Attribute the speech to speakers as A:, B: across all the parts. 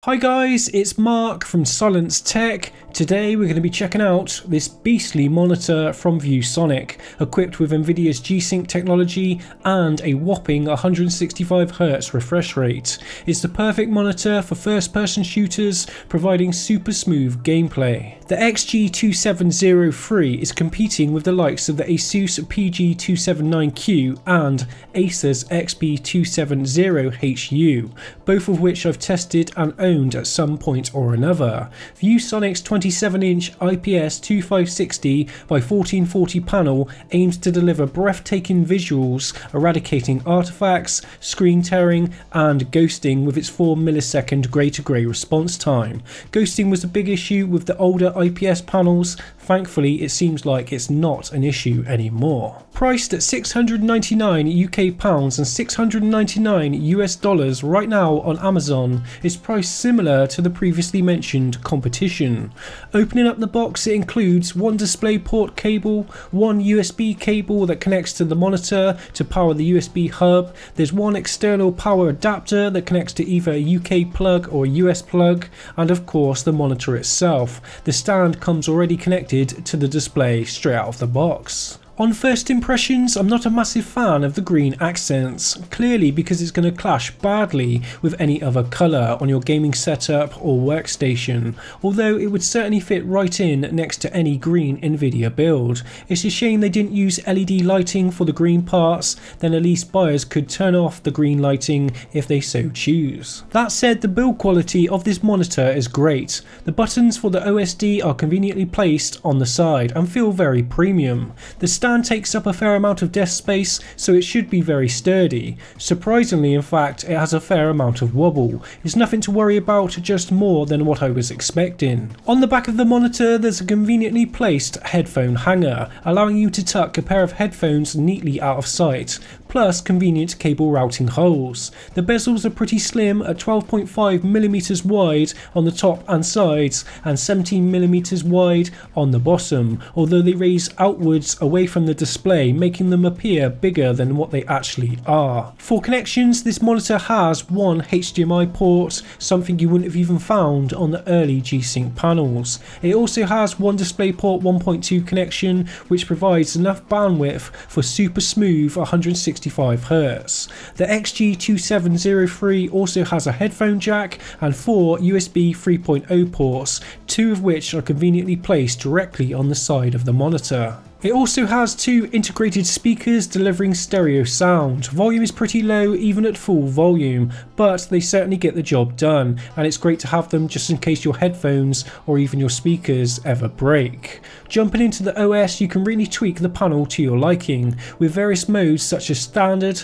A: Hi guys, it's Mark from Silence Tech. Today we're going to be checking out this beastly monitor from ViewSonic, equipped with Nvidia's G-Sync technology and a whopping 165Hz refresh rate. It's the perfect monitor for first-person shooters, providing super smooth gameplay. The XG2703 is competing with the likes of the ASUS PG279Q and Acer's XB270HU, both of which I've tested and owned at some point or another. ViewSonic's 27-inch IPS 2560 by 1440 panel aims to deliver breathtaking visuals, eradicating artifacts, screen tearing and ghosting with its 4 millisecond grey to grey response time. Ghosting was a big issue with the older IPS panels. Thankfully, it seems like it's not an issue anymore. Priced at £699 UK pounds and $699 US dollars right now on Amazon, it's priced similar to the previously mentioned competition. Opening up the box, it includes one DisplayPort cable, one USB cable that connects to the monitor to power the USB hub. There's one external power adapter that connects to either a UK plug or a US plug, and of course the monitor itself. The stand comes already connected to the display straight out of the box. On first impressions, I'm not a massive fan of the green accents, clearly because it's going to clash badly with any other colour on your gaming setup or workstation, although it would certainly fit right in next to any green Nvidia build. It's a shame they didn't use LED lighting for the green parts, then at least buyers could turn off the green lighting if they so choose. That said, the build quality of this monitor is great. The buttons for the OSD are conveniently placed on the side and feel very premium. The stand takes up a fair amount of desk space, so it should be very sturdy. Surprisingly, in fact, it has a fair amount of wobble. It's nothing to worry about, just more than what I was expecting. On the back of the monitor, there's a conveniently placed headphone hanger, allowing you to tuck a pair of headphones neatly out of sight, plus convenient cable routing holes. The bezels are pretty slim at 12.5mm wide on the top and sides and 17mm wide on the bottom, although they raise outwards away from the display, making them appear bigger than what they actually are. For connections, this monitor has one HDMI port, something you wouldn't have even found on the early G-Sync panels. It also has one DisplayPort 1.2 connection, which provides enough bandwidth for super smooth 165Hz. The XG2703 also has a headphone jack and 4 USB 3.0 ports, 2 of which are conveniently placed directly on the side of the monitor. It also has 2 integrated speakers delivering stereo sound. Volume is pretty low even at full volume, but they certainly get the job done, and it's great to have them just in case your headphones or even your speakers ever break. Jumping into the OS, you can really tweak the panel to your liking, with various modes such as standard,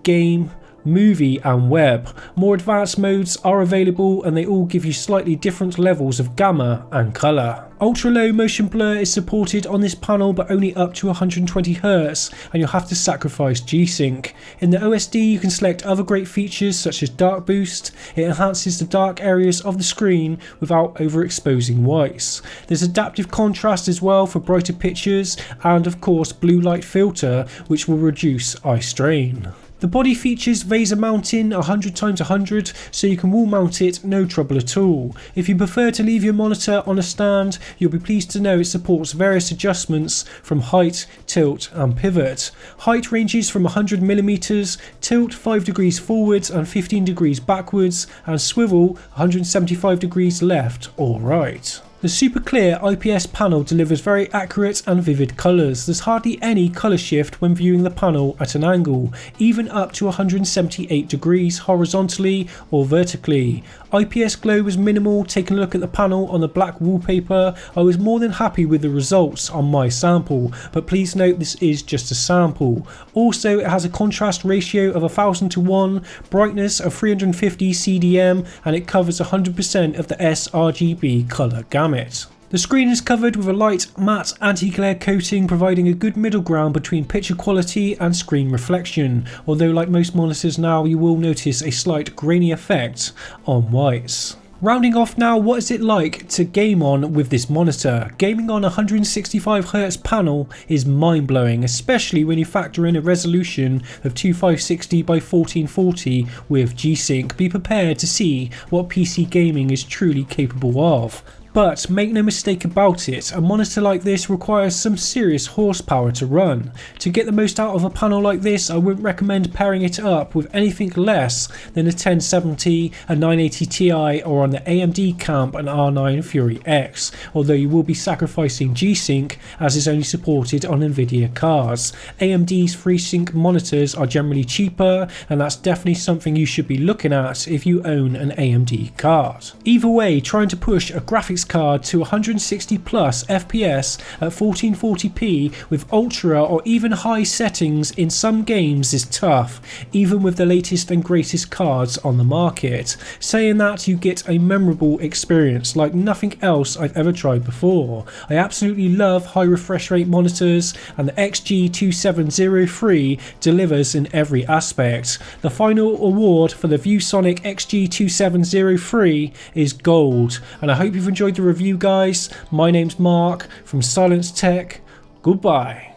A: game, movie and web. More advanced modes are available and they all give you slightly different levels of gamma and colour. Ultra low motion blur is supported on this panel, but only up to 120Hz, and you'll have to sacrifice G-Sync. In the OSD you can select other great features such as dark boost. It enhances the dark areas of the screen without overexposing whites. There's adaptive contrast as well for brighter pictures, and of course blue light filter, which will reduce eye strain. The body features VESA mounting 100x100, so you can wall mount it no trouble at all. If you prefer to leave your monitor on a stand, you'll be pleased to know it supports various adjustments from height, tilt and pivot. Height ranges from 100mm, tilt 5 degrees forwards and 15 degrees backwards, and swivel 175 degrees left or right. The super clear IPS panel delivers very accurate and vivid colours. There's hardly any colour shift when viewing the panel at an angle, even up to 178 degrees horizontally or vertically. IPS glow was minimal. Taking a look at the panel on the black wallpaper, I was more than happy with the results on my sample, but please note this is just a sample. Also, it has a contrast ratio of 1000:1, brightness of 350 CDM, and it covers 100% of the sRGB colour gamut. The screen is covered with a light matte anti-glare coating, providing a good middle ground between picture quality and screen reflection, although like most monitors now you will notice a slight grainy effect on whites. Rounding off now, what is it like to game on with this monitor? Gaming on a 165Hz panel is mind-blowing, especially when you factor in a resolution of 2560 by 1440 with G-Sync. Be prepared to see what PC gaming is truly capable of. But make no mistake about it, a monitor like this requires some serious horsepower to run. To get the most out of a panel like this, I wouldn't recommend pairing it up with anything less than a 1070, a 980 Ti, or on the AMD camp an R9 Fury X, although you will be sacrificing G-Sync as is only supported on Nvidia cards. AMD's FreeSync monitors are generally cheaper, and that's definitely something you should be looking at if you own an AMD card. Either way, trying to push a graphics card to 160 plus FPS at 1440p with ultra or even high settings in some games is tough, even with the latest and greatest cards on the market. Saying that, you get a memorable experience like nothing else I've ever tried before. I absolutely love high refresh rate monitors, and the XG2703 delivers in every aspect. The final award for the ViewSonic XG2703 is gold, and I hope you've enjoyed the review, guys. My name's Mark from Silence Tech. Goodbye.